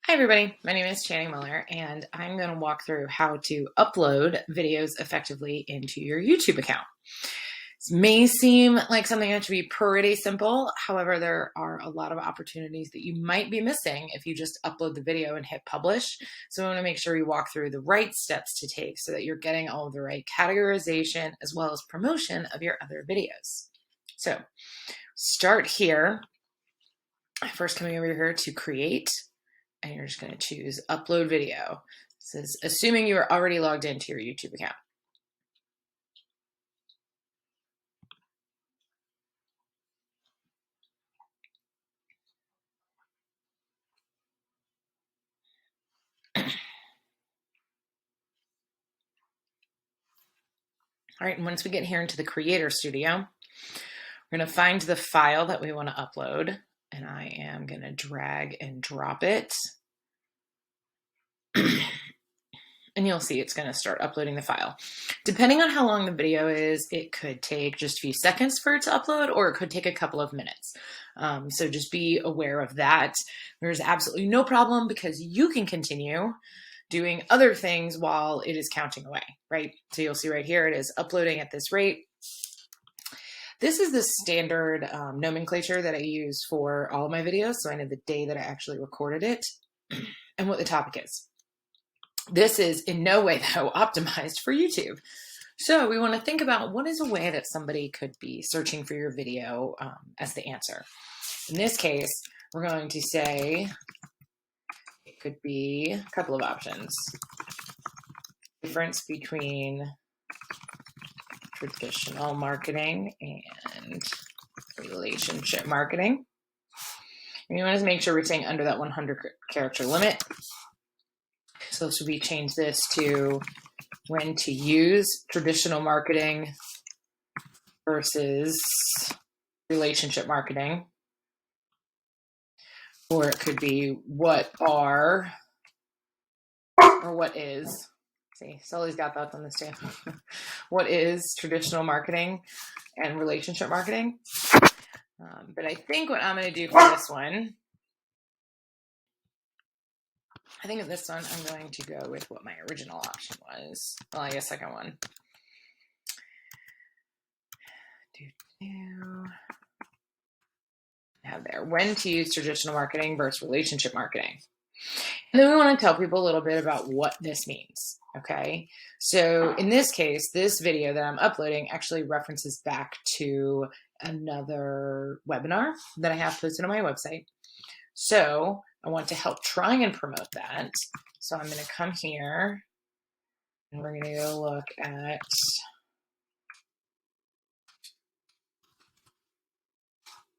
Hi everybody, my name is Channing Muller and I'm going to walk through how to upload videos effectively into your YouTube account. This may seem like something that should be pretty simple. However, there are a lot of opportunities that you might be missing if you just upload the video and hit publish. So I want to make sure you walk through the right steps to take so that you're getting all of the right categorization as well as promotion of your other videos. So start here. First, coming over here to create. And you're just going to choose upload video. This is assuming you are already logged into your YouTube account. All right, and once we get here into the Creator Studio, we're going to find the file that we want to upload, and I am going to drag and drop it. And you'll see it's going to start uploading the file. Depending on how long the video is, it could take just a few seconds for it to upload, or it could take a couple of minutes. So just be aware of that. There's absolutely no problem because you can continue doing other things while it is counting away, right? So you'll see right here, it is uploading at this rate. This is the standard nomenclature that I use for all of my videos. So I know the day that I actually recorded it and what the topic is. This is in no way, though, optimized for YouTube. So we want to think about what is a way that somebody could be searching for your video as the answer. In this case, we're going to say it could be a couple of options. Difference between traditional marketing and relationship marketing. And you want to make sure we're staying under that 100 character limit. So should we change this to when to use traditional marketing versus relationship marketing? Or it could be what are or what is. See, Sully's got thoughts on this too. What is traditional marketing and relationship marketing? But I think what I'm going to do for this one, I'm going to go with what my original option was. Well, I guess second one. Have there when to use traditional marketing versus relationship marketing. And then we want to tell people a little bit about what this means. Okay, so in this case, this video that I'm uploading actually references back to another webinar that I have posted on my website. So I want to help try and promote that. So I'm going to come here and we're going to go look at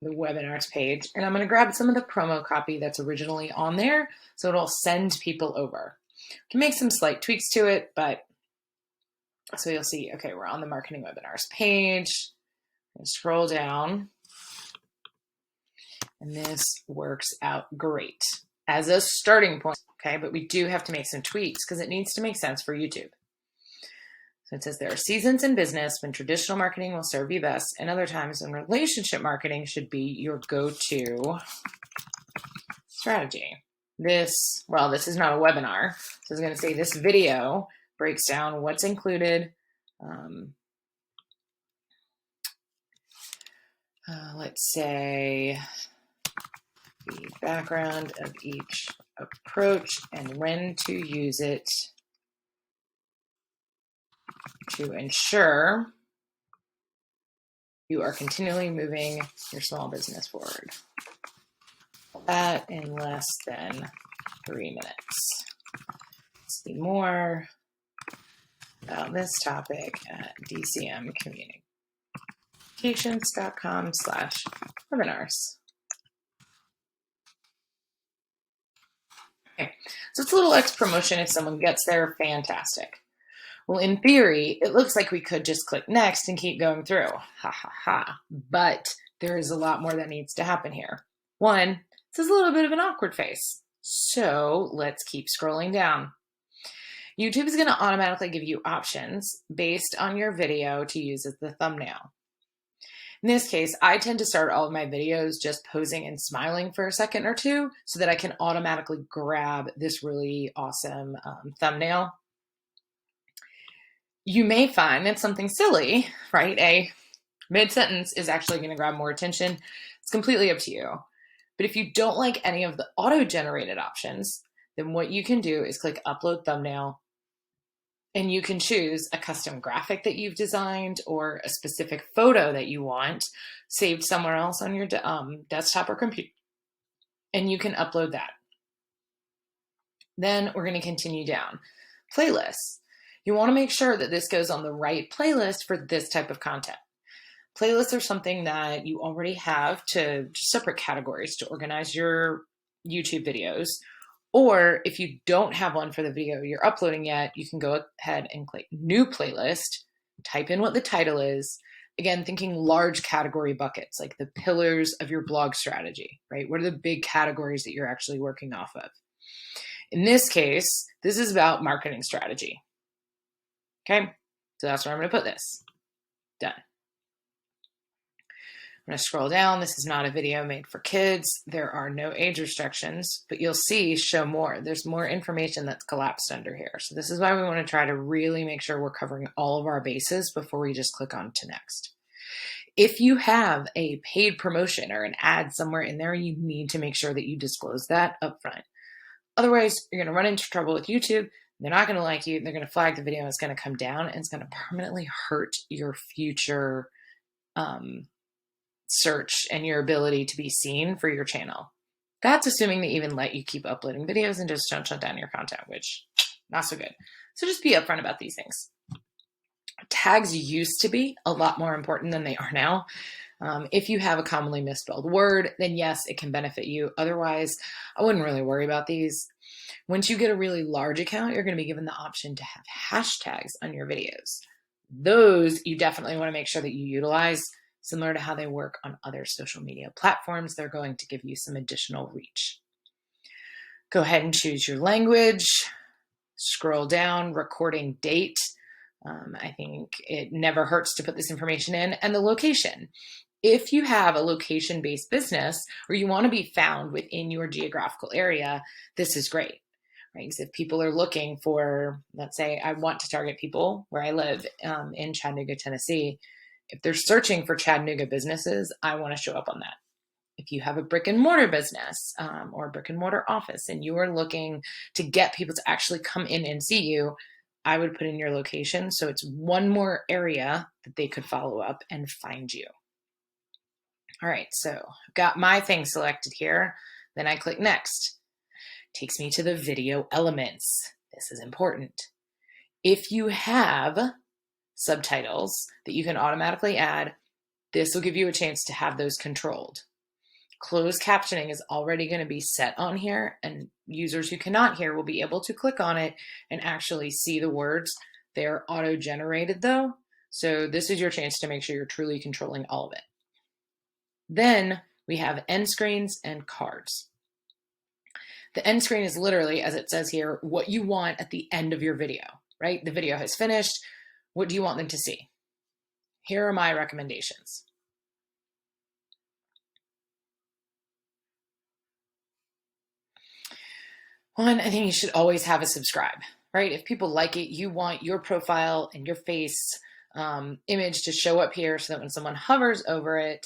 the webinars page, and I'm going to grab some of the promo copy that's originally on there so it'll send people over. You can make some slight tweaks to it, but so you'll see, okay, we're on the marketing webinars page. And scroll down, and this works out great as a starting point, okay? But we do have to make some tweaks because it needs to make sense for YouTube. So it says there are seasons in business when traditional marketing will serve you best, and other times when relationship marketing should be your go-to strategy. This is not a webinar. So I was going to say this video breaks down what's included. Let's say the background of each approach and when to use it to ensure you are continually moving your small business forward. That in less than 3 minutes. See more about this topic at dcmcommunications.com/webinars. Okay, so it's a little X promotion. If someone gets there, fantastic. Well, in theory, it looks like we could just click next and keep going through. Ha ha ha. But there is a lot more that needs to happen here. One, this is a little bit of an awkward face. So let's keep scrolling down. YouTube is going to automatically give you options based on your video to use as the thumbnail. In this case, I tend to start all of my videos just posing and smiling for a second or two so that I can automatically grab this really awesome thumbnail. You may find that something silly, right? A mid-sentence is actually going to grab more attention. It's completely up to you. But if you don't like any of the auto-generated options, then what you can do is click Upload Thumbnail, and you can choose a custom graphic that you've designed or a specific photo that you want saved somewhere else on your desktop or computer, and you can upload that. Then we're going to continue down. Playlists. You want to make sure that this goes on the right playlist for this type of content. Playlists are something that you already have to separate categories to organize your YouTube videos. Or if you don't have one for the video you're uploading yet, you can go ahead and click New Playlist, type in what the title is. Again, thinking large category buckets, like the pillars of your blog strategy, right? What are the big categories that you're actually working off of? In this case, this is about marketing strategy. Okay, so that's where I'm going to put this. Done. I'm going to scroll down. This is not a video made for kids. There are no age restrictions, but you'll see show more. There's more information that's collapsed under here. So this is why we want to try to really make sure we're covering all of our bases before we just click on to next. If you have a paid promotion or an ad somewhere in there, you need to make sure that you disclose that up front. Otherwise, you're going to run into trouble with YouTube. They're not going to like you. They're going to flag the video. And it's going to come down and it's going to permanently hurt your future search and your ability to be seen for your channel. That's assuming they even let you keep uploading videos and just don't shut down your content, which not so good. So just be upfront about these things. Tags used to be a lot more important than they are now. If you have a commonly misspelled word, then yes, it can benefit you. Otherwise, I wouldn't really worry about these. Once you get a really large account, you're going to be given the option to have hashtags on your videos. Those you definitely want to make sure that you utilize. Similar to how they work on other social media platforms, they're going to give you some additional reach. Go ahead and choose your language. Scroll down, recording date. I think it never hurts to put this information in, and the location. If you have a location-based business or you want to be found within your geographical area, this is great, right? Because if people are looking for, let's say I want to target people where I live in Chattanooga, Tennessee. If they're searching for Chattanooga businesses, I want to show up on that. If you have a brick and mortar business or a brick and mortar office and you are looking to get people to actually come in and see you, I would put in your location. So it's one more area that they could follow up and find you. All right, so I've got my thing selected here. Then I click next. Takes me to the video elements. This is important. If you have subtitles that you can automatically add, this will give you a chance to have those controlled. Closed captioning is already going to be set on here, and users who cannot hear will be able to click on it and actually see the words. They're auto-generated though, so this is your chance to make sure you're truly controlling all of it. Then we have end screens and cards. The end screen is literally, as it says here, what you want at the end of your video, right? The video has finished. What do you want them to see? Here are my recommendations. One, I think you should always have a subscribe, right? If people like it, you want your profile and your face image to show up here so that when someone hovers over it,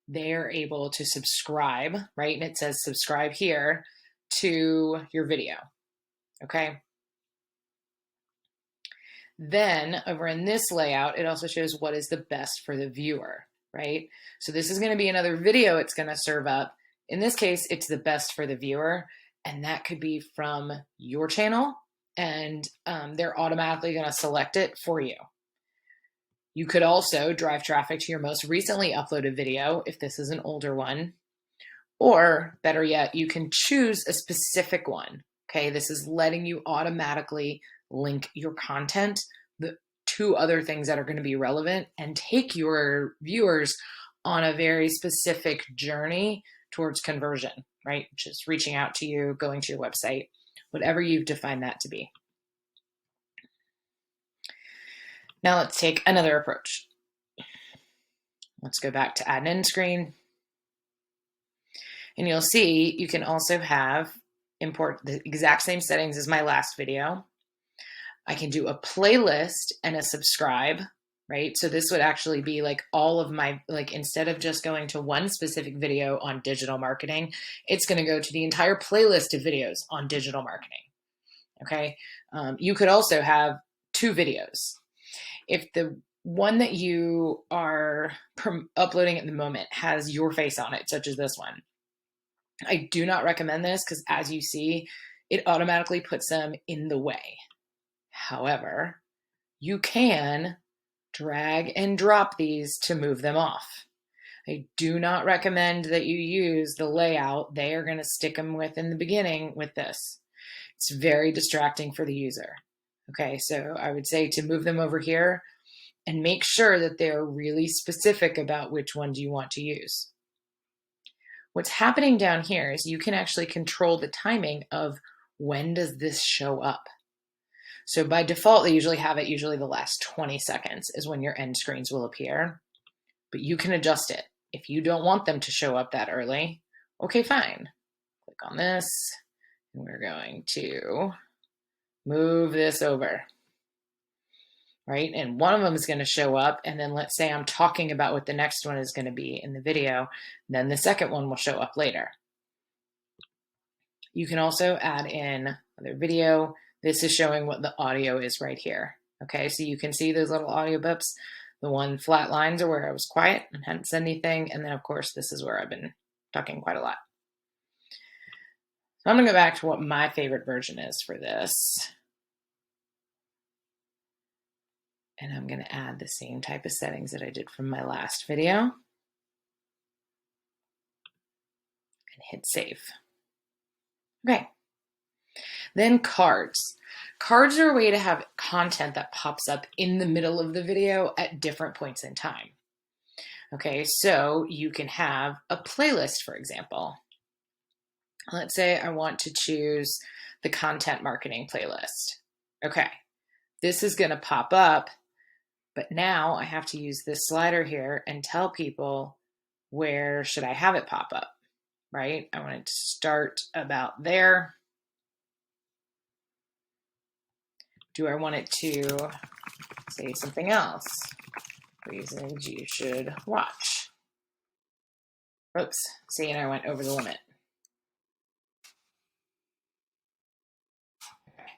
they're able to subscribe, right? And it says subscribe here to your video, okay? Then over in this layout, it also shows what is the best for the viewer, right? So this is going to be another video it's going to serve up. In this case, it's the best for the viewer, and that could be from your channel, and they're automatically going to select it for you. You could also drive traffic to your most recently uploaded video if this is an older one, or better yet, you can choose a specific one. Okay, this is letting you automatically link your content to other things that are going to be relevant and take your viewers on a very specific journey towards conversion, right? Just reaching out to you, going to your website, whatever you've defined that to be. Now let's take another approach. Let's go back to add an end screen. And you'll see you can also have import the exact same settings as my last video. I can do a playlist and a subscribe, right? So this would actually be like all of my, like instead of just going to one specific video on digital marketing, it's going to go to the entire playlist of videos on digital marketing. Okay. You could also have 2 videos. If the one that you are uploading at the moment has your face on it, such as this one, I do not recommend this because as you see, it automatically puts them in the way. However, you can drag and drop these to move them off. I do not recommend that you use the layout they are going to stick them with in the beginning with this. It's very distracting for the user. Okay, so I would say to move them over here and make sure that they're really specific about which ones you want to use. What's happening down here is you can actually control the timing of when does this show up. So by default, they usually have it, usually the last 20 seconds is when your end screens will appear, but you can adjust it. If you don't want them to show up that early, okay, fine. Click on this, and we're going to move this over, right? And one of them is going to show up, and then let's say I'm talking about what the next one is going to be in the video, then the second one will show up later. You can also add in another video. This is showing what the audio is right here. Okay, so you can see those little audio bips. The one flat lines are where I was quiet and hadn't said anything. And then of course, this is where I've been talking quite a lot. So I'm gonna go back to what my favorite version is for this. And I'm gonna add the same type of settings that I did from my last video. And hit save. Okay. Then cards. Cards are a way to have content that pops up in the middle of the video at different points in time. Okay, so you can have a playlist, for example. Let's say I want to choose the content marketing playlist. Okay, this is going to pop up, but now I have to use this slider here and tell people where should I have it pop up, right? I want it to start about there. Do I want it to say something else? Reasons you should watch. Oops, see, and I went over the limit. Okay.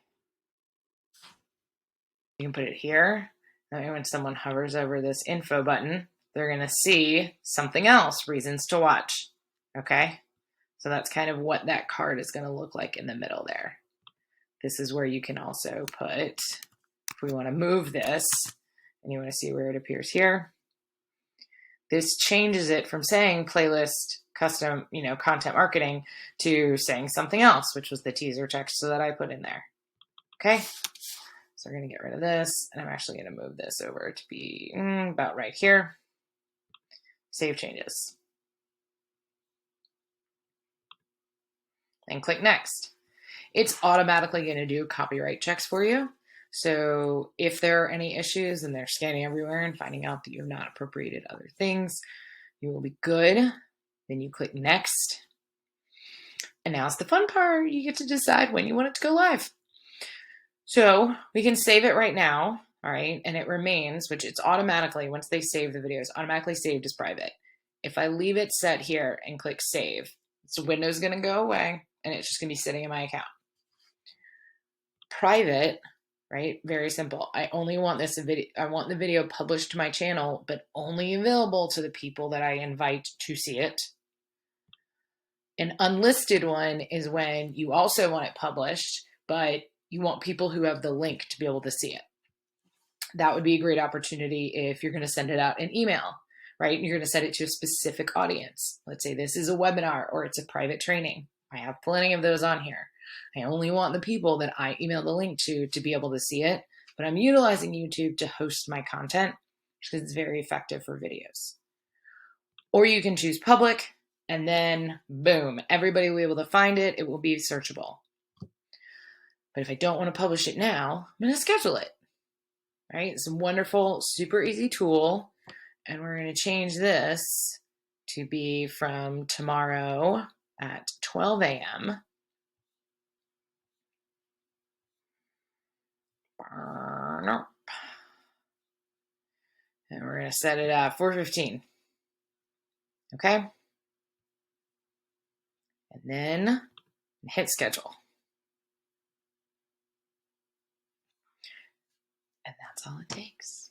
You can put it here. Now when someone hovers over this info button, they're gonna see something else, reasons to watch, okay? So that's kind of what that card is gonna look like in the middle there. This is where you can also put, if we want to move this and you want to see where it appears here, this changes it from saying playlist custom, content marketing to saying something else, which was the teaser text that I put in there. Okay. So we're going to get rid of this and I'm actually going to move this over to be about right here. Save changes. And click next. It's automatically going to do copyright checks for you. So if there are any issues and they're scanning everywhere and finding out that you've not appropriated other things, you will be good. Then you click next. And now's the fun part. You get to decide when you want it to go live. So we can save it right now, all right? And it remains, which it's automatically, once they save the video, it's automatically saved as private. If I leave it set here and click save, the window's going to go away and it's just going to be sitting in my account. Private, right? Very simple. I only want this video. I want the video published to my channel, but only available to the people that I invite to see it. An unlisted one is when you also want it published, but you want people who have the link to be able to see it. That would be a great opportunity if you're going to send it out in email, right? You're going to send it to a specific audience. Let's say this is a webinar or it's a private training. I have plenty of those on here. I only want the people that I email the link to be able to see it, but I'm utilizing YouTube to host my content because it's very effective for videos. Or you can choose public and then boom, everybody will be able to find it. It will be searchable. But if I don't want to publish it now, I'm going to schedule it, right? It's a wonderful, super easy tool. And we're going to change this to be from tomorrow at 12 a.m. And we're going to set it at 4:15. Okay? And then hit schedule. And that's all it takes.